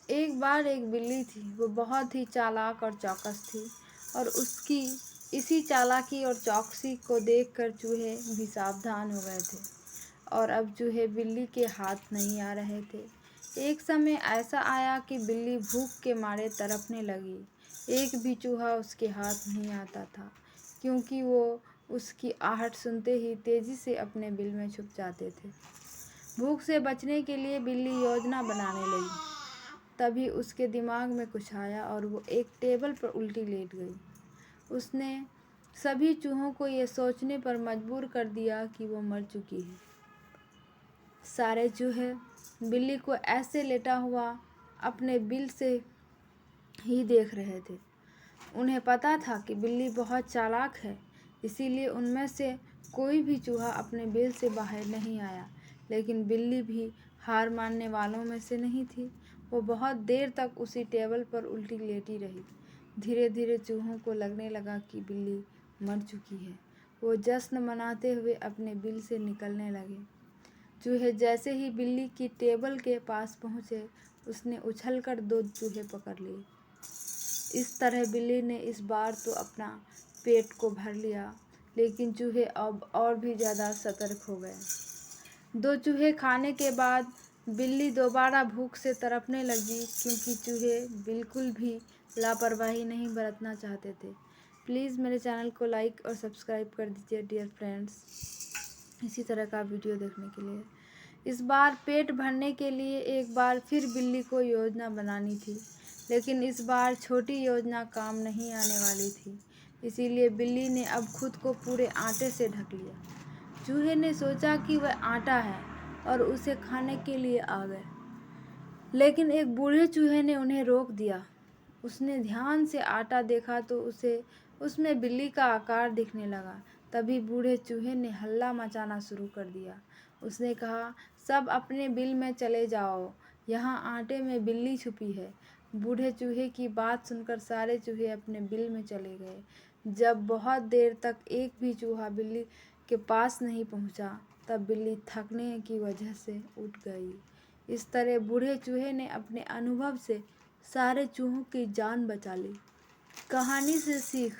एक बार एक बिल्ली थी, वो बहुत ही चालाक और चौकस थी और उसकी इसी चालाकी और चौकसी को देखकर चूहे भी सावधान हो गए थे और अब चूहे बिल्ली के हाथ नहीं आ रहे थे। एक समय ऐसा आया कि बिल्ली भूख के मारे तड़पने लगी। एक भी चूहा उसके हाथ नहीं आता था, क्योंकि वो उसकी आहट सुनते ही तेजी से अपने बिल में छुप जाते थे। भूख से बचने के लिए बिल्ली योजना बनाने लगी। तभी उसके दिमाग में कुछ आया और वो एक टेबल पर उल्टी लेट गई। उसने सभी चूहों को ये सोचने पर मजबूर कर दिया कि वो मर चुकी है। सारे चूहे बिल्ली को ऐसे लेटा हुआ अपने बिल से ही देख रहे थे। उन्हें पता था कि बिल्ली बहुत चालाक है, इसीलिए उनमें से कोई भी चूहा अपने बिल से बाहर नहीं आया। लेकिन बिल्ली भी हार मानने वालों में से नहीं थी। वो बहुत देर तक उसी टेबल पर उल्टी लेटी रही। धीरे धीरे चूहों को लगने लगा कि बिल्ली मर चुकी है। वो जश्न मनाते हुए अपने बिल से निकलने लगे। चूहे जैसे ही बिल्ली की टेबल के पास पहुँचे, उसने उछलकर 2 चूहे पकड़ लिए। इस तरह बिल्ली ने इस बार तो अपना पेट को भर लिया, लेकिन चूहे अब और भी ज़्यादा सतर्क हो गए। 2 चूहे खाने के बाद बिल्ली दोबारा भूख से तड़पने लगी, क्योंकि चूहे बिल्कुल भी लापरवाही नहीं बरतना चाहते थे। प्लीज़ मेरे चैनल को लाइक और सब्सक्राइब कर दीजिए डियर फ्रेंड्स, इसी तरह का वीडियो देखने के लिए। इस बार पेट भरने के लिए एक बार फिर बिल्ली को योजना बनानी थी, लेकिन इस बार छोटी योजना काम नहीं आने वाली थी। इसीलिए बिल्ली ने अब खुद को पूरे आटे से ढक लिया। चूहे ने सोचा कि वह आटा है और उसे खाने के लिए आ गए, लेकिन एक बूढ़े चूहे ने उन्हें रोक दिया। उसने ध्यान से आटा देखा तो उसे उसमें बिल्ली का आकार दिखने लगा। तभी बूढ़े चूहे ने हल्ला मचाना शुरू कर दिया। उसने कहा, सब अपने बिल में चले जाओ, यहाँ आटे में बिल्ली छुपी है। बूढ़े चूहे की बात सुनकर सारे चूहे अपने बिल में चले गए। जब बहुत देर तक एक भी चूहा बिल्ली के पास नहीं पहुँचा, तब बिल्ली थकने की वजह से उठ गई। इस तरह बूढ़े चूहे ने अपने अनुभव से सारे चूहों की जान बचा ली। कहानी से सीख,